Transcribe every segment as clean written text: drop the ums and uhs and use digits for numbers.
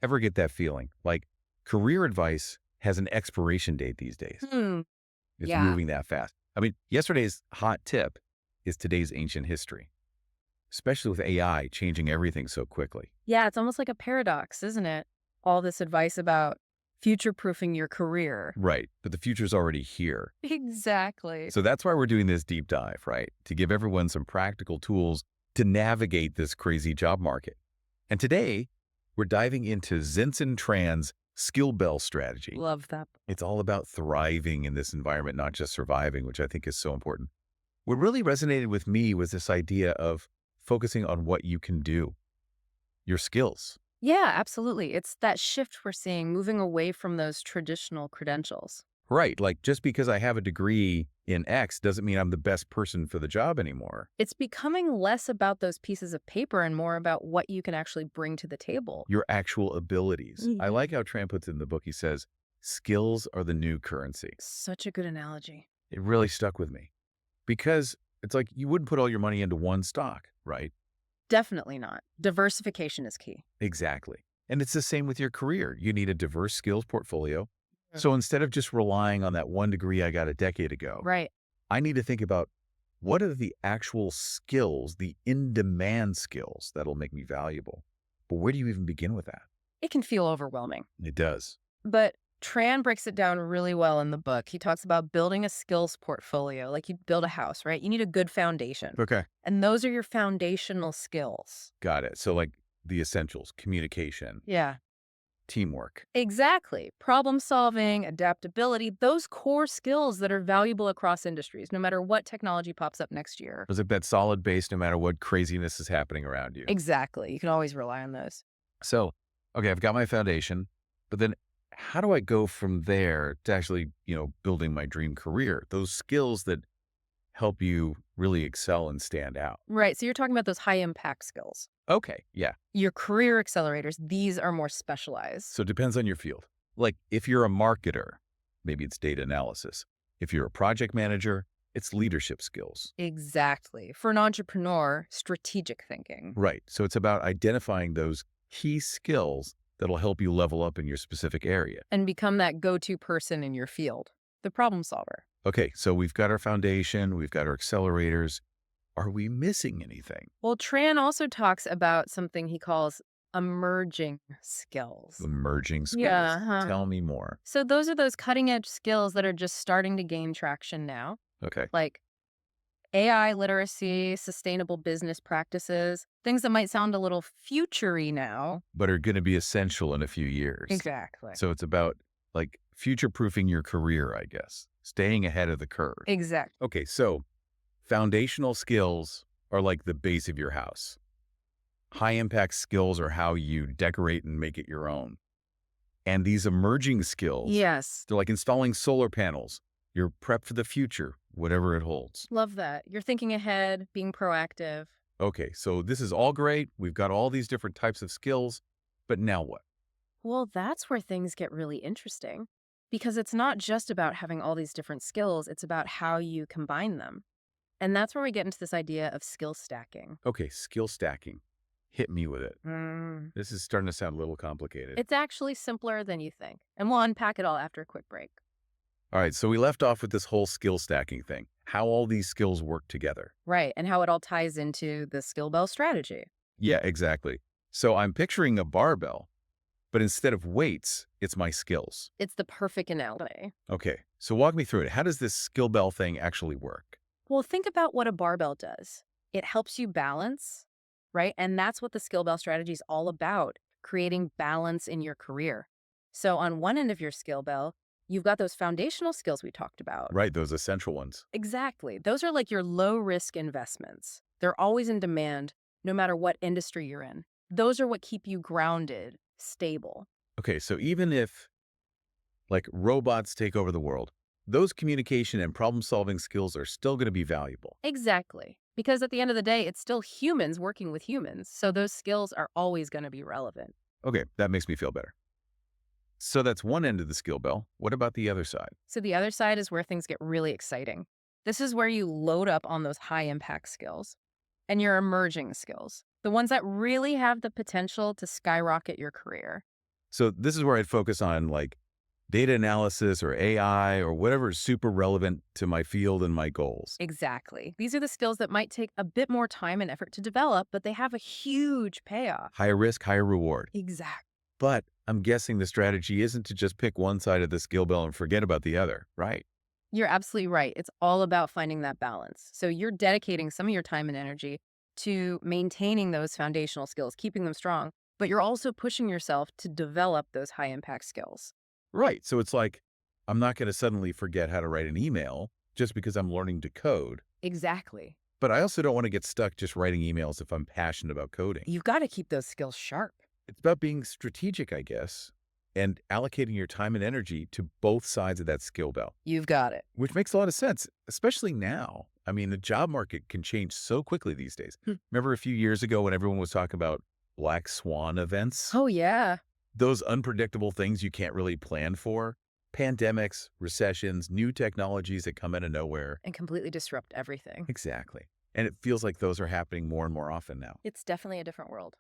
Ever get that feeling? Like career advice has an expiration date these days. Hmm. It's Yeah. moving that fast. I mean, yesterday's hot tip is today's ancient history, especially with AI changing everything so quickly. Yeah, it's almost like a paradox, isn't it? All this advice about future-proofing your career. Right. But the future's already here. Exactly. So that's why we're doing this deep dive, right? To give everyone some practical tools to navigate this crazy job market. And today, we're diving into Zenson Tran's Skillbell strategy. Love that. It's all about thriving in this environment, not just surviving, which I think is so important. What really resonated with me was this idea of focusing on what you can do, your skills. Yeah, absolutely. It's that shift we're seeing, moving away from those traditional credentials. Right. Like just because I have a degree in X doesn't mean I'm the best person for the job anymore. It's becoming less about those pieces of paper and more about what you can actually bring to the table. Your actual abilities. I Mhm. like how Tran puts it in the book. He says, skills are the new currency. Such a good analogy. It really stuck with me because it's like you wouldn't put all your money into one stock, right? Definitely not. Diversification is key. Exactly. And it's the same with your career. You need a diverse skills portfolio. Mm. So instead of just relying on that one degree I got a decade ago, Right. I need to think about what are the actual skills, the in-demand skills that'll make me valuable. But where do you even begin with that? It can feel overwhelming. It does. But Tran breaks it down really well in the book. He talks about building a skills portfolio, like you build a house, right? You need a good foundation. Okay. And those are your foundational skills. Got it. So like the essentials, communication, Yeah. teamwork. Exactly. Problem solving, adaptability, those core skills that are valuable across industries, no matter what technology pops up next year. It's like that solid base no matter what craziness is happening around you. Exactly. You can always rely on those. So, okay, I've got my foundation, but then how do I go from there to actually, building my dream career? Those skills that help you really excel and stand out. Right. So you're talking about those high impact skills. Okay, yeah. Your career accelerators, these are more specialized. So it depends on your field. Like if you're a marketer, maybe it's data analysis. If you're a project manager, it's leadership skills. Exactly. For an entrepreneur, strategic thinking. Right. So it's about identifying those key skills that'll help you level up in your specific area. And become that go-to person in your field, the problem solver. Okay, so we've got our foundation, we've got our accelerators. Are we missing anything? Well, Tran also talks about something he calls emerging skills. Emerging skills. Yeah. Huh. Tell me more. So those are those cutting edge skills that are just starting to gain traction now, Okay. like AI literacy, sustainable business practices, things that might sound a little future-y now. But are going to be essential in a few years. Exactly. So it's about like future-proofing your career, I guess, staying ahead of the curve. Exactly. Okay, so foundational skills are like the base of your house. High impact skills are how you decorate and make it your own. And these emerging skills, Yes. they're like installing solar panels. You're prepped for the future, whatever it holds. Love that. You're thinking ahead, being proactive. Okay, so this is all great. We've got all these different types of skills, but now what? Well, that's where things get really interesting because it's not just about having all these different skills, it's about how you combine them. And that's where we get into this idea of skill stacking. Okay, skill stacking. Hit me with it. Mm. This is starting to sound a little complicated. It's actually simpler than you think. And we'll unpack it all after a quick break. All right, so we left off with this whole skill stacking thing, how all these skills work together. Right. And how it all ties into the Skillbell strategy. Yeah, exactly. So I'm picturing a barbell, but instead of weights, it's my skills. It's the perfect analogy. Okay, so walk me through it. How does this skill bell thing actually work? Well, think about what a barbell does. It helps you balance, right? And that's what the Skillbell strategy is all about, creating balance in your career. So on one end of your Skillbell, you've got those foundational skills we talked about. Right, those essential ones. Exactly. Those are like your low-risk investments. They're always in demand, no matter what industry you're in. Those are what keep you grounded, stable. Okay, so even if like robots take over the world, those communication and problem-solving skills are still going to be valuable. Exactly. Because at the end of the day, it's still humans working with humans. So those skills are always going to be relevant. Okay, that makes me feel better. So that's one end of the skill bell. What about the other side? So the other side is where things get really exciting. This is where you load up on those high impact skills and your emerging skills, the ones that really have the potential to skyrocket your career. So this is where I'd focus on like data analysis or AI or whatever is super relevant to my field and my goals. Exactly. These are the skills that might take a bit more time and effort to develop, but they have a huge payoff. Higher risk, higher reward. Exactly. But I'm guessing the strategy isn't to just pick one side of the skill bell and forget about the other, right? You're absolutely right. It's all about finding that balance. So you're dedicating some of your time and energy to maintaining those foundational skills, keeping them strong, but you're also pushing yourself to develop those high impact skills. Right. So it's like, I'm not going to suddenly forget how to write an email just because I'm learning to code. Exactly. But I also don't want to get stuck just writing emails if I'm passionate about coding. You've got to keep those skills sharp. It's about being strategic, I guess, and allocating your time and energy to both sides of that skill bell, You've got it. which makes a lot of sense, especially now. I mean, the job market can change so quickly these days. Hmm. Remember a few years ago when everyone was talking about black swan events? Oh, yeah. Those unpredictable things you can't really plan for? Pandemics, recessions, new technologies that come out of nowhere. And completely disrupt everything. Exactly. And it feels like those are happening more and more often now. It's definitely a different world.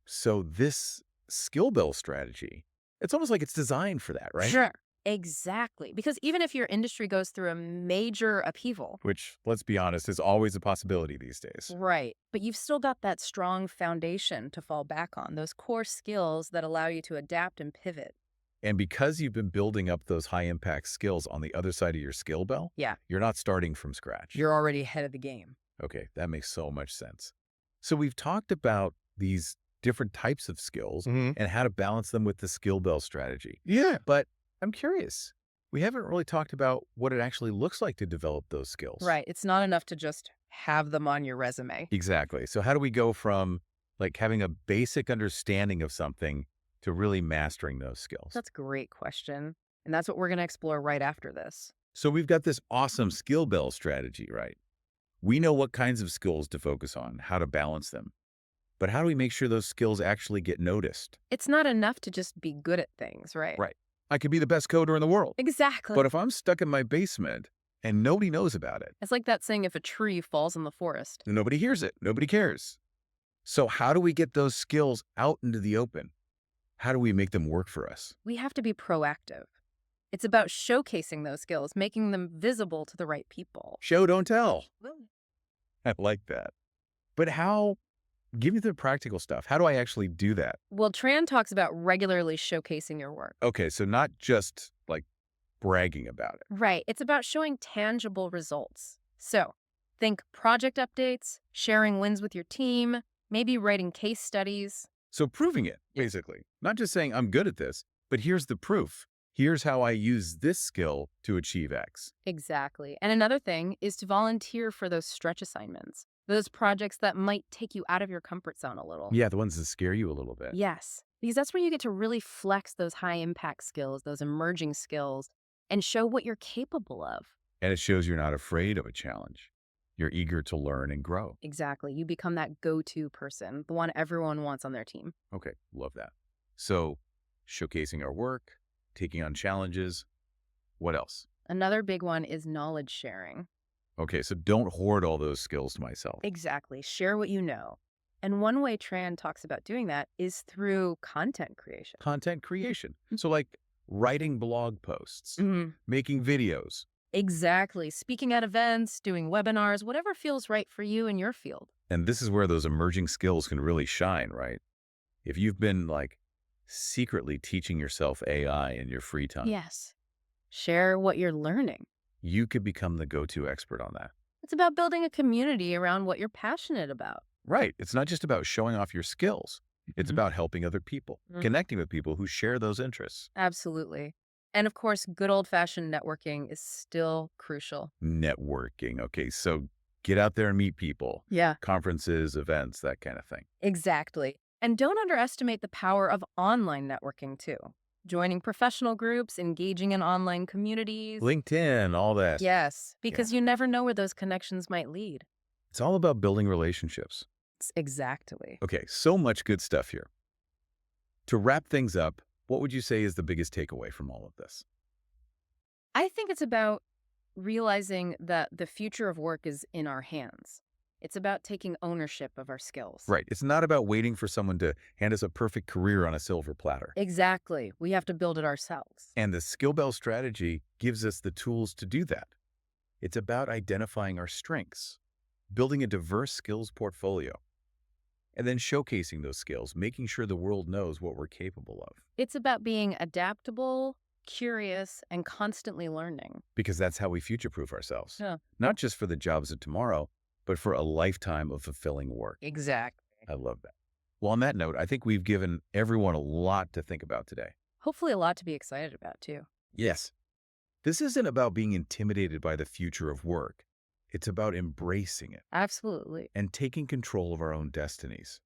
So this skill build strategy, it's almost like it's designed for that, right? Sure. Exactly. Because even if your industry goes through a major upheaval, Which, let's be honest, is always a possibility these days. right, but you've still got that strong foundation to fall back on, those core skills that allow you to adapt and pivot. And because you've been building up those high impact skills on the other side of your skill bell, Yeah, you're not starting from scratch. you're already ahead of the game. Okay, that makes so much sense. So we've talked about these different types of skills and how to balance them with the skill bell strategy. Yeah. But I'm curious, we haven't really talked about what it actually looks like to develop those skills. Right. It's not enough to just have them on your resume. Exactly. So how do we go from like having a basic understanding of something to really mastering those skills? That's a great question. And that's what we're going to explore right after this. So we've got this awesome skill bell strategy, right? We know what kinds of skills to focus on, how to balance them. But how do we make sure those skills actually get noticed? It's not enough to just be good at things, right? Right. I could be the best coder in the world. Exactly. But if I'm stuck in my basement and nobody knows about it, It's like that saying, if a tree falls in the forest. nobody hears it, nobody cares. So how do we get those skills out into the open? How do we make them work for us? We have to be proactive. It's about showcasing those skills, making them visible to the right people. Show, don't tell. I like that. But give me the practical stuff. How do I actually do that? Well, Tran talks about regularly showcasing your work. Okay, so not just like bragging about it. Right. It's about showing tangible results. So think project updates, sharing wins with your team, maybe writing case studies. So proving it, basically. Not just saying I'm good at this, but here's the proof. Here's how I use this skill to achieve X. Exactly. And another thing is to volunteer for those stretch assignments, those projects that might take you out of your comfort zone a little. Yeah, the ones that scare you a little bit. Yes, because that's where you get to really flex those high impact skills, those emerging skills, and show what you're capable of. And it shows you're not afraid of a challenge. You're eager to learn and grow. Exactly. You become that go-to person, the one everyone wants on their team. Okay, love that. So showcasing our work, taking on challenges. What else? Another big one is knowledge sharing. Okay, so don't hoard all those skills to myself. Exactly. Share what you know. And one way Tran talks about doing that is through content creation. Content creation. So like writing blog posts, Mhm. making videos. Exactly. Speaking at events, doing webinars, whatever feels right for you in your field. And this is where those emerging skills can really shine, right? If you've been like secretly teaching yourself AI in your free time, Yes. Share what you're learning. you could become the go-to expert on that. It's about building a community around what you're passionate about. Right. It's not just about showing off your skills. It's Mhm. about helping other people, Mhm. connecting with people who share those interests. Absolutely. And of course, good old-fashioned networking is still crucial. Networking. Okay, so get out there and meet people. Yeah. Conferences, events, that kind of thing. Exactly. And don't underestimate the power of online networking too. Joining professional groups, engaging in online communities. LinkedIn, all that. Yes, because you never know where those connections might lead. It's all about building relationships. Exactly. Okay, so much good stuff here. To wrap things up, what would you say is the biggest takeaway from all of this? I think it's about realizing that the future of work is in our hands. It's about taking ownership of our skills. Right. It's not about waiting for someone to hand us a perfect career on a silver platter. Exactly. We have to build it ourselves. And the Skillbell strategy gives us the tools to do that. It's about identifying our strengths, building a diverse skills portfolio, and then showcasing those skills, making sure the world knows what we're capable of. It's about being adaptable, curious, and constantly learning. Because that's how we future-proof ourselves. Yeah. Not just for the jobs of tomorrow, but for a lifetime of fulfilling work. Exactly. I love that. Well, on that note, I think we've given everyone a lot to think about today. Hopefully a lot to be excited about, too. Yes. This isn't about being intimidated by the future of work. It's about embracing it Absolutely. and taking control of our own destinies.